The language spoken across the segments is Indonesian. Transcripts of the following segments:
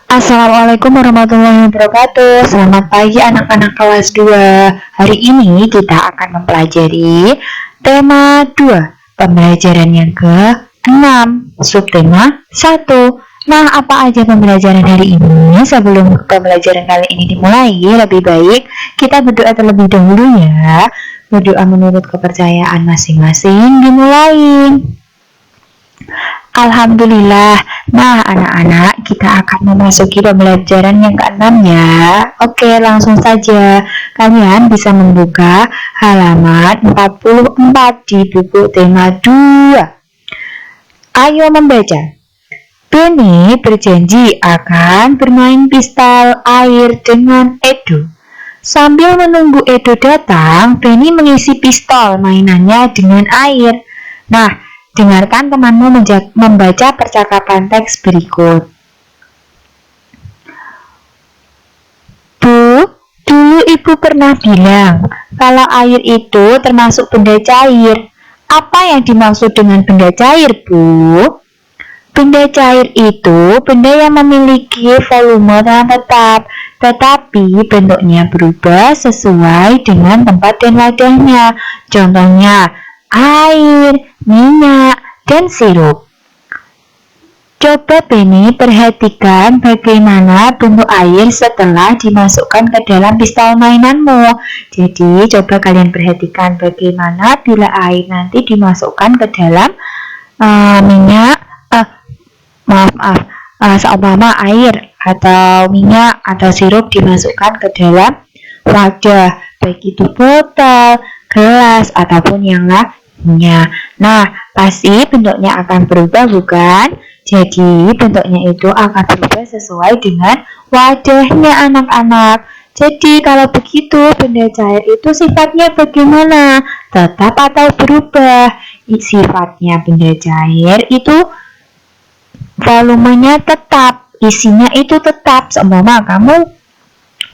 Assalamualaikum warahmatullahi wabarakatuh. Selamat pagi anak-anak kelas 2. Hari ini kita akan mempelajari tema 2, pembelajaran yang ke-6, subtema 1. Nah, apa aja pembelajaran hari ini? Sebelum pembelajaran kali ini dimulai, lebih baik kita berdoa terlebih dahulu ya. Berdoa menurut kepercayaan masing-masing dimulai. Alhamdulillah. Nah, anak-anak, kita akan memasuki pembelajaran yang ke-6 ya. Oke, langsung saja. Kalian bisa membuka halaman 44 di buku tema 2. Ayo membaca. Benny berjanji akan bermain pistol air dengan Edo. Sambil menunggu Edo datang, Benny mengisi pistol mainannya dengan air. Nah, dengarkan temanmu membaca percakapan teks berikut. Bu, dulu ibu pernah bilang kalau air itu termasuk benda cair. Apa yang dimaksud dengan benda cair, Bu? Benda cair itu benda yang memiliki volume yang tetap, tetapi bentuknya berubah sesuai dengan tempat dan wadahnya. Contohnya, air, minyak, dan sirup. Coba Benny perhatikan bagaimana bentuk air setelah dimasukkan ke dalam pistol mainanmu. Jadi coba kalian perhatikan bagaimana bila air nanti dimasukkan ke dalam minyak, seumpama air atau minyak atau sirup dimasukkan ke dalam wadah, baik itu botol, gelas, ataupun yang lainnya. Nah, pasti bentuknya akan berubah, bukan? Jadi, bentuknya itu akan berubah sesuai dengan wadahnya anak-anak. Jadi, kalau begitu, benda cair itu sifatnya bagaimana? Tetap atau berubah? Sifatnya benda cair itu volumenya tetap, isinya itu tetap. Seumpama kamu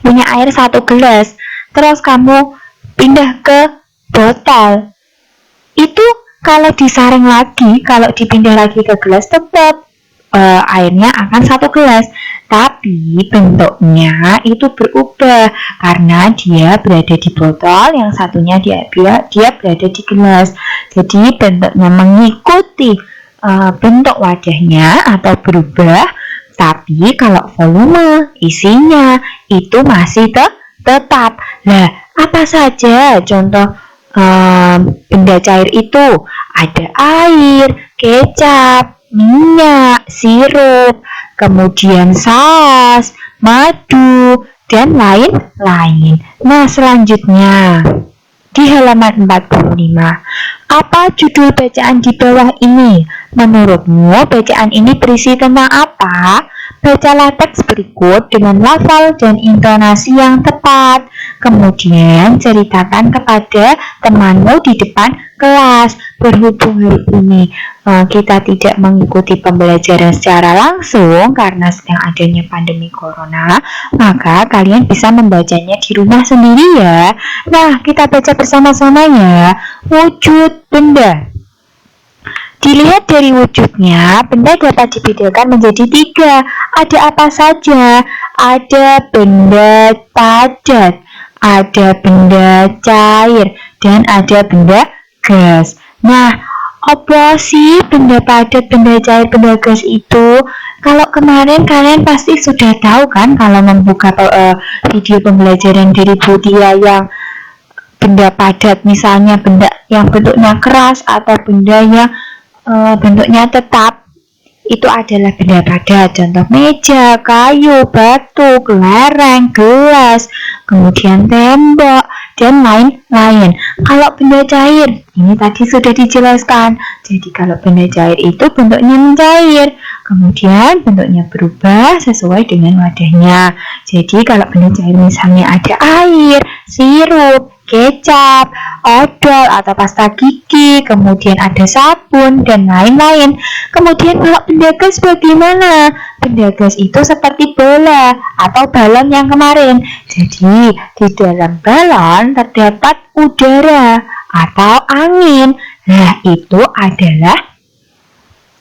punya air 1 gelas, terus kamu pindah ke botol, itu kalau disaring lagi, kalau dipindah lagi ke gelas, tetap airnya akan 1 gelas, tapi bentuknya itu berubah karena dia berada di botol, yang satunya dia berada di gelas. Jadi bentuknya mengikuti bentuk wadahnya atau berubah, tapi kalau volume isinya itu masih tetap. Nah, apa saja contoh benda cair itu? Ada air, kecap, minyak, sirup, kemudian saus, madu, dan lain-lain. Nah, selanjutnya di halaman 45. Apa judul bacaan di bawah ini? Menurutmu bacaan ini berisi tentang apa? Bacalah teks berikut dengan lafal dan intonasi yang tepat. Kemudian ceritakan kepada temanmu di depan kelas. Berhubung hari ini kita tidak mengikuti pembelajaran secara langsung karena sedang adanya pandemi corona, maka kalian bisa membacanya di rumah sendiri ya. Nah, kita baca bersama-sama ya. Wujud benda. Dilihat dari wujudnya, benda dapat dibedakan menjadi 3. Ada apa saja? Ada benda padat, ada benda cair, dan ada benda gas. Nah, apa sih benda padat, benda cair, benda gas itu? Kalau kemarin kalian pasti sudah tahu kan, kalau membuka video pembelajaran dari Budia yang benda padat, misalnya benda yang bentuknya keras atau benda yang bentuknya tetap, itu adalah benda padat. Contoh meja, kayu, batu, lereng, gelas, kemudian tembok, dan lain-lain. Kalau benda cair, ini tadi sudah dijelaskan. Jadi kalau benda cair itu bentuknya mencair, kemudian bentuknya berubah sesuai dengan wadahnya. Jadi kalau benda cair misalnya ada air, sirup, kecap, odol atau pasta gigi, kemudian ada sabun dan lain-lain. Kemudian kalau benda gas bagaimana? Benda gas itu seperti bola atau balon yang kemarin. Jadi di dalam balon terdapat udara atau angin. Nah, itu adalah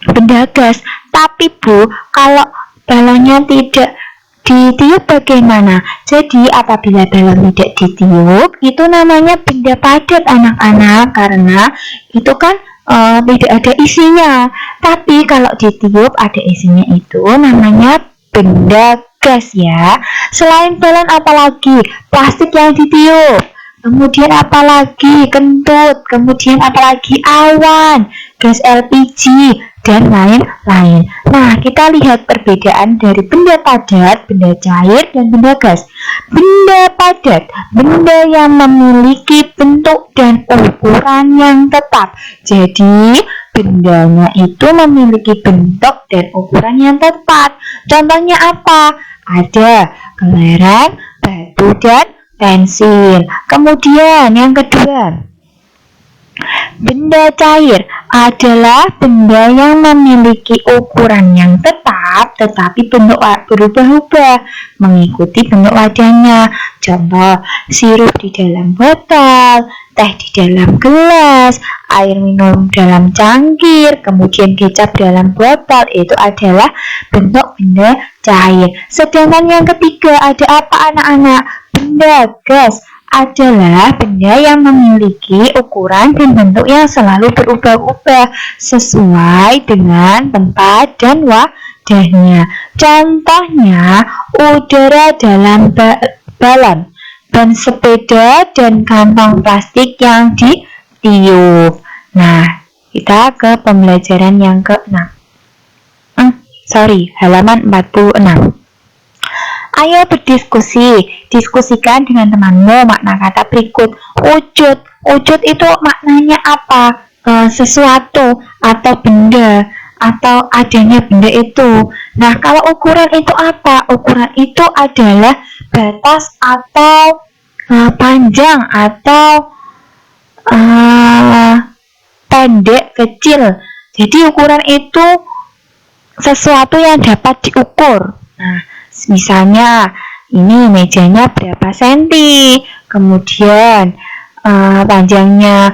benda gas. Tapi Bu, kalau balonnya tidak ditiup bagaimana? Jadi apabila balon tidak ditiup, itu namanya benda padat anak-anak, karena itu kan tidak ada isinya. Tapi kalau ditiup ada isinya, itu namanya benda gas ya. Selain balon apalagi? Plastik yang ditiup. Kemudian apalagi? Kentut. Kemudian apalagi? Awan, gas LPG, dan lain-lain. Nah, kita lihat perbedaan dari benda padat, benda cair, dan benda gas. Benda padat, benda yang memiliki bentuk dan ukuran yang tetap. Jadi, bendanya itu memiliki bentuk dan ukuran yang tepat. Contohnya apa? Ada kelereng, batu, dan pensil. Kemudian yang kedua, benda cair adalah benda yang memiliki ukuran yang tetap tetapi bentuk berubah-ubah mengikuti bentuk wadahnya. Contoh, sirup di dalam botol, teh di dalam gelas, air minum dalam cangkir, kemudian kecap dalam botol. Itu adalah bentuk benda cair. Sedangkan yang ketiga ada apa anak-anak? Benda gas adalah benda yang memiliki ukuran dan bentuk yang selalu berubah-ubah sesuai dengan tempat dan wadahnya. Contohnya, udara dalam balon, ban sepeda, dan kantong plastik yang ditiup. Nah, kita ke pembelajaran yang ke-6. Halaman 46. Ayo berdiskusi, diskusikan dengan temanmu makna kata berikut. Wujud, wujud itu maknanya apa? Sesuatu atau benda atau adanya benda itu. Nah, kalau ukuran itu apa? Ukuran itu adalah batas atau panjang atau pendek, kecil. Jadi ukuran itu sesuatu yang dapat diukur. Nah, misalnya ini mejanya berapa senti, kemudian panjangnya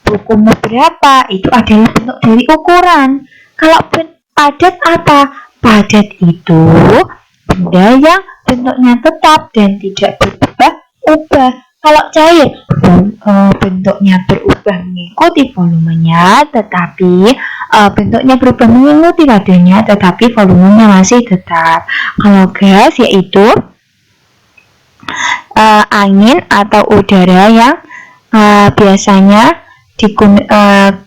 bukumu berapa, itu adalah bentuk dari ukuran. Kalau padat apa? Padat itu benda yang bentuknya tetap dan tidak berubah-ubah. Kalau cair, bentuknya berubah mengikuti volumenya, tetapi bentuknya berubah mengikuti wadahnya, tetapi volumenya masih tetap. Kalau gas yaitu angin atau udara yang biasanya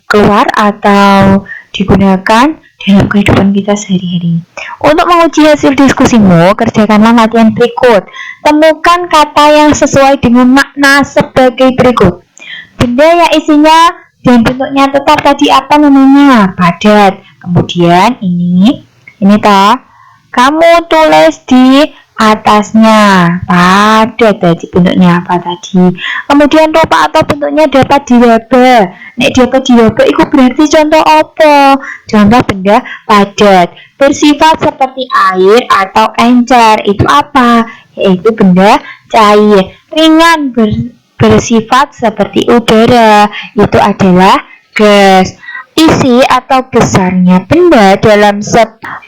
keluar atau digunakan dalam kehidupan kita sehari-hari. Untuk menguji hasil diskusimu, kerjakanlah latihan berikut. Temukan kata yang sesuai dengan makna sebagai berikut. Benda yang isinya dan bentuknya tetap tadi apa namanya? Padat. Kemudian ini toh, kamu tulis di atasnya padat, tadi bentuknya apa tadi. Kemudian rupa atau bentuknya dapat diraba. Nek dapat diraba itu berarti contoh apa? Contoh benda padat bersifat seperti air atau encer, itu apa? Yaitu benda cair. Ringan bersifat seperti udara, itu adalah gas. Isi atau besarnya benda dalam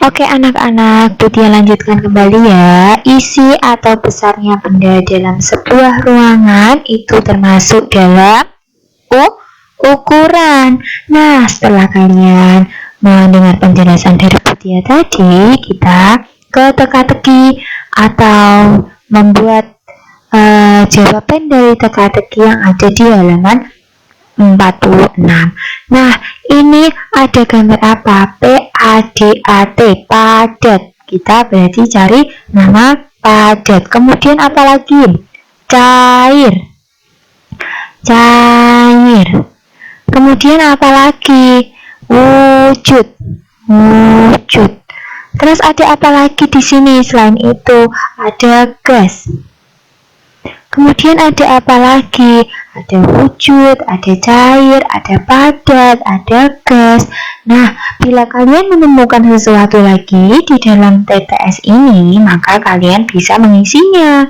Oke anak-anak, Butia lanjutkan kembali ya. Isi atau besarnya benda dalam sebuah ruangan itu termasuk dalam ukuran. Nah, setelah kalian mendengar penjelasan dari Butia tadi, kita ke teka-teki atau membuat jawaban dari teka-teki yang ada di halaman 46. Nah, ini ada gambar apa? PADAT, padat. Kita berarti cari nama padat. Kemudian apa lagi? Cair. Kemudian apa lagi? Wujud. Terus ada apa lagi di sini? Selain itu ada gas. Kemudian ada apa lagi? Ada wujud, ada cair, ada padat, ada gas. Nah, bila kalian menemukan sesuatu lagi di dalam TTS ini, maka kalian bisa mengisinya.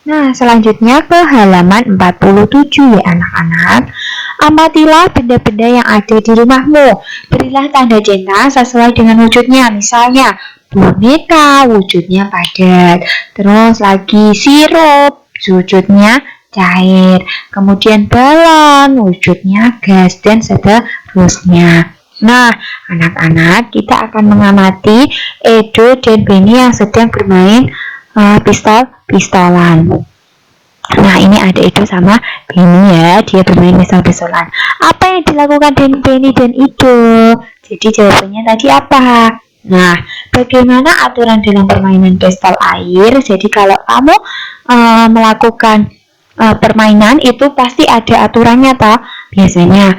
Nah, selanjutnya ke halaman 47 ya anak-anak. Amatilah benda-benda yang ada di rumahmu. Berilah tanda cinta sesuai dengan wujudnya. Misalnya, boneka wujudnya padat. Terus lagi sirup, wujudnya cair. Kemudian balon, wujudnya gas, dan seterusnya. Nah, anak-anak, kita akan mengamati Edo dan Benny yang sedang bermain pistol-pistolan. Nah, ini ada Edo sama Benny ya, dia bermain pistol-pistolan. Apa yang dilakukan Benny dan Edo? Jadi jawabannya tadi apa? Nah, bagaimana aturan dalam permainan pistol air? Jadi kalau kamu melakukan permainan itu pasti ada aturannya toh. Biasanya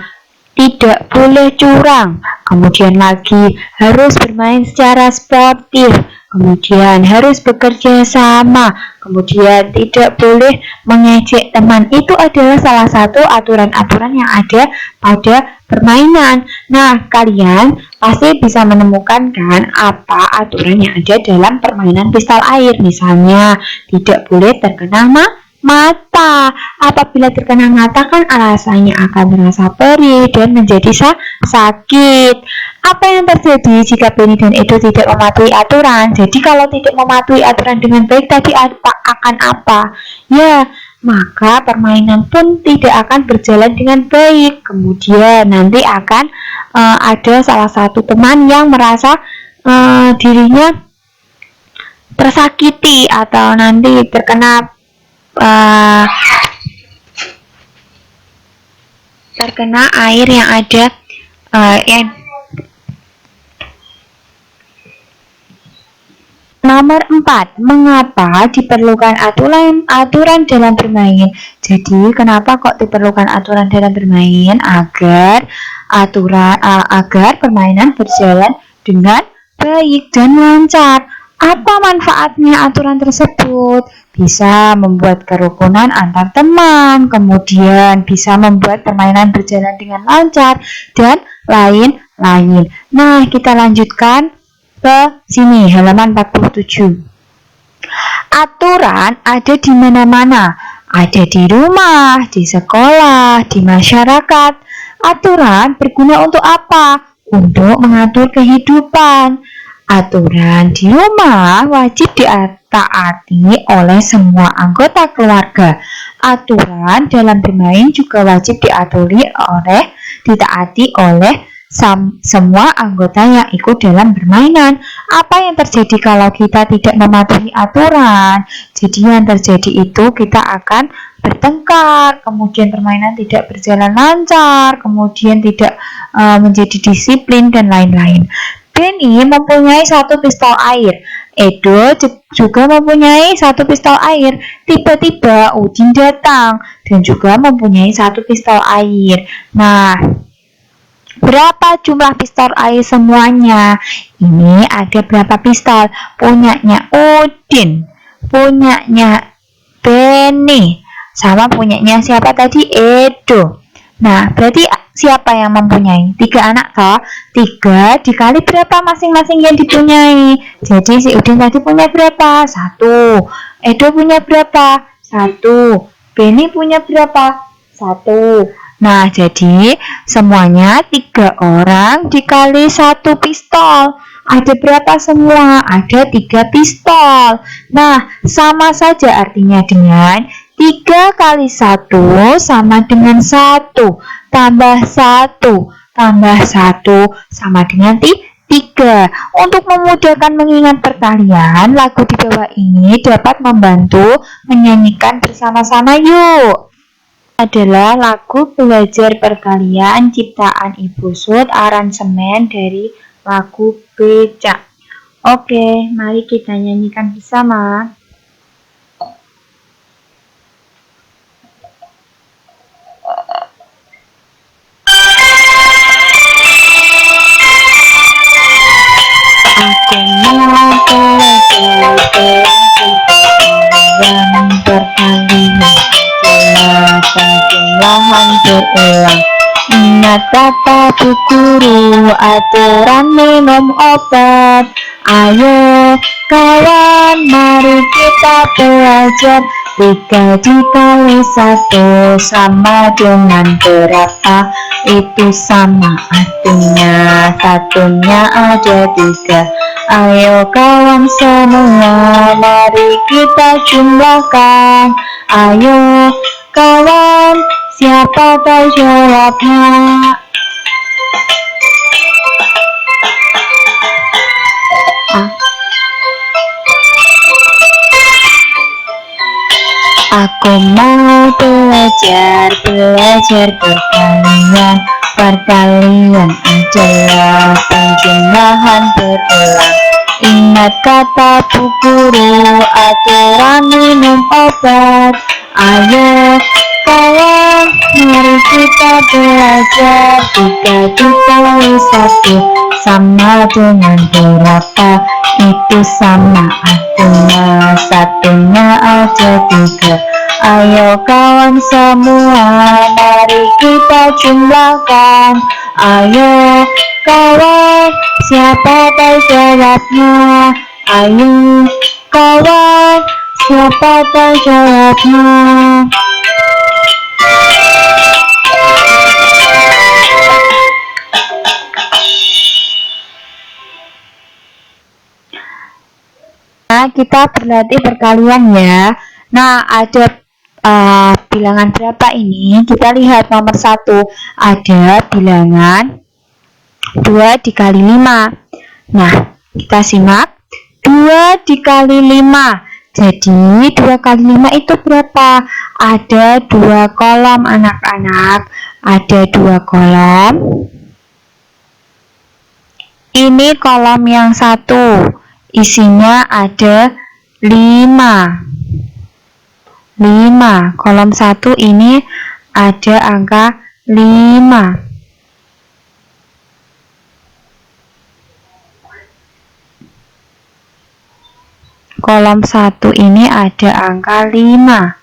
tidak boleh curang, kemudian lagi harus bermain secara sportif, kemudian harus bekerja sama, kemudian tidak boleh mengejek teman. Itu adalah salah satu aturan-aturan yang ada pada permainan. Nah, kalian pasti bisa menemukan kan apa aturan yang ada dalam permainan pistol air. Misalnya, tidak boleh terkena mata. Apabila terkena mata kan alasannya akan terasa perih dan menjadi sakit. Apa yang terjadi jika Benny dan Edo tidak mematuhi aturan? Jadi kalau tidak mematuhi aturan dengan baik tadi akan apa? Ya, maka permainan pun tidak akan berjalan dengan baik. Kemudian nanti akan ada salah satu teman yang merasa dirinya tersakiti atau nanti terkena air yang ada Nomor 4, mengapa diperlukan aturan dalam bermain? Jadi, kenapa kok diperlukan aturan dalam bermain? Agar permainan berjalan dengan baik dan lancar. Apa manfaatnya aturan tersebut? Bisa membuat kerukunan antar teman, kemudian bisa membuat permainan berjalan dengan lancar, dan lain-lain. Nah, kita lanjutkan ke sini, halaman 47. Aturan ada di mana-mana. Ada di rumah, di sekolah, di masyarakat. Aturan berguna untuk apa? Untuk mengatur kehidupan. Aturan di rumah wajib ditaati oleh semua anggota keluarga. Aturan dalam bermain juga wajib ditaati oleh semua anggota yang ikut dalam permainan. Apa yang terjadi kalau kita tidak mematuhi aturan? Jadi yang terjadi itu kita akan bertengkar, kemudian permainan tidak berjalan lancar, kemudian tidak menjadi disiplin dan lain-lain. Benny mempunyai satu pistol air. Edo juga mempunyai satu pistol air. Tiba-tiba Udin datang dan juga mempunyai satu pistol air. Nah, berapa jumlah pistol air semuanya? Ini ada berapa pistol? Punyanya Udin, punyanya Benny, sama punyanya siapa tadi? Edo. Nah, berarti siapa yang mempunyai? 3 anak toh? 3 dikali berapa masing-masing yang dipunyai? Jadi si Udin tadi punya berapa? 1. Edo punya berapa? 1. Benny punya berapa? 1. Nah, jadi semuanya 3 orang dikali 1 pistol. Ada berapa semua? Ada 3 pistol. Nah, sama saja artinya dengan 3 kali 1 sama dengan 1, tambah 1, tambah 1 sama dengan 3. Untuk memudahkan mengingat perkalian, lagu di bawah ini dapat membantu menyanyikan bersama-sama yuk. Adalah lagu belajar perkalian ciptaan Ibu Sud, aransemen dari lagu Becak. Oke, mari kita nyanyikan bersama. Berulang. Ingat kata bu guru, aturan minum obat. Ayo kawan, mari kita belajar 3 dikali 1 sama dengan berapa? Itu sama artinya satunya ada 3. Ayo kawan semua, mari kita jumlahkan. Ayo kawan, siapa tahu jawabnya? Aku mau belajar perkalian. Perkalian adalah penjumlahan berulang. Ingat kata bu guru, aturan minum obat. Ayo kawan, mari kita belajar. 3 dikali 1 sama dengan berapa? Itu sama artinya satunya ada 3. Ayo kawan semua, mari kita jumlahkan. Ayo kawan, siapa tahu jawabnya? Ayo kawan, siapa tahu jawabnya? Nah, kita berlatih perkalian ya. Nah, ada bilangan berapa ini? Kita lihat nomor 1. Ada bilangan 2 dikali 5. Nah, kita simak. 2 dikali 5. Jadi 2 kali 5 itu berapa? Ada 2 kolom anak-anak. Ada 2 kolom. Ini kolom yang 1. Isinya ada 5. Kolom 1 ini ada angka 5. Kolom 1 ini ada angka 5.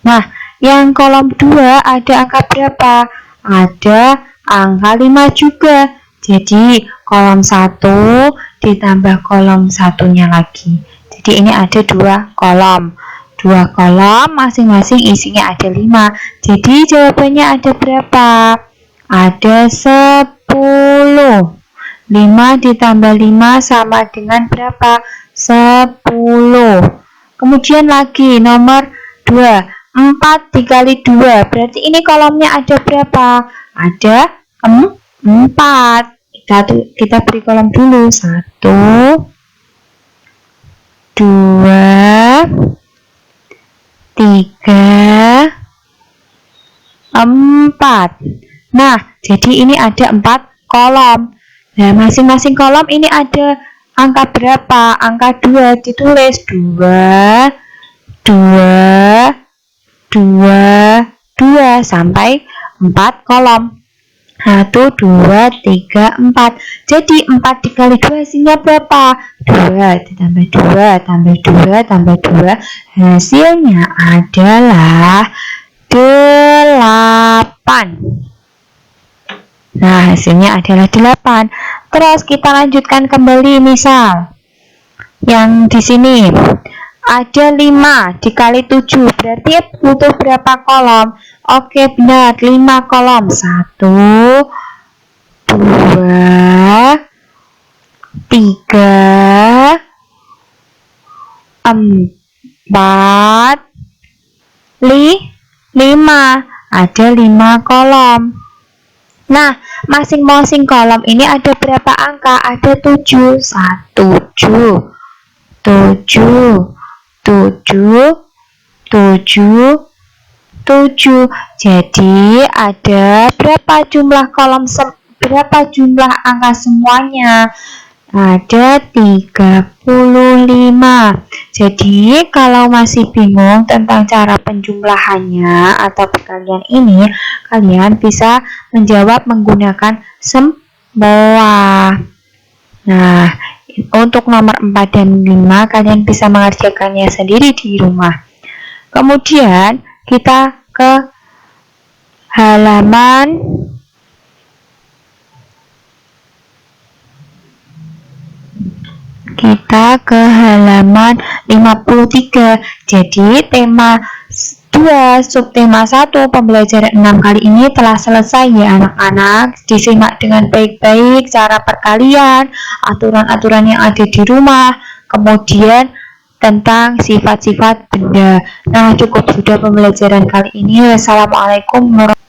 Nah, yang kolom 2 ada angka berapa? Ada angka 5 juga. Jadi kolom 1 ditambah kolom satunya lagi. Jadi ini ada 2 kolom. 2 kolom masing-masing isinya ada 5. Jadi jawabannya ada berapa? Ada 10. 5 ditambah 5 sama dengan berapa? 10. Kemudian lagi nomor 2. 4 dikali 2. Berarti ini kolomnya ada berapa? Ada 4. Kita beri kolom dulu. 1, 2, 3, 4. Nah, jadi ini ada 4 kolom. Nah, masing-masing kolom ini ada angka berapa? Angka 2. Ditulis 2, 2, 2, 2 sampai 4 kolom. 1, 2, 3, 4. Jadi 4 dikali 2 hasilnya berapa? 2 ditambah 2 tambah 2 tambah 2. Hasilnya adalah 8. Nah, hasilnya adalah 8. Terus kita lanjutkan kembali misal yang di sini. Ada 5 dikali 7. Berarti butuh berapa kolom? Oke, benar. 5 kolom. 1, 2, 3, 4, 5. Ada 5 kolom. Nah, masing-masing kolom ini ada berapa angka? Ada 7. 7, 7, 7, 7, 7. Jadi ada berapa jumlah kolom, berapa jumlah angka semuanya? Ada 35. Jadi kalau masih bingung tentang cara penjumlahannya atau perkalian ini, kalian bisa menjawab menggunakan semua. Nah, untuk nomor 4 dan 5 kalian bisa mengerjakannya sendiri di rumah. Kemudian kita ke halaman Kita ke halaman 53. Jadi tema 2 subtema 1 pembelajaran 6 kali ini telah selesai ya anak-anak. Disimak dengan baik-baik cara perkalian, aturan-aturan yang ada di rumah, kemudian tentang sifat-sifat benda. Nah, cukup sudah pembelajaran kali ini. Wassalamualaikum warahmatullahi wabarakatuh.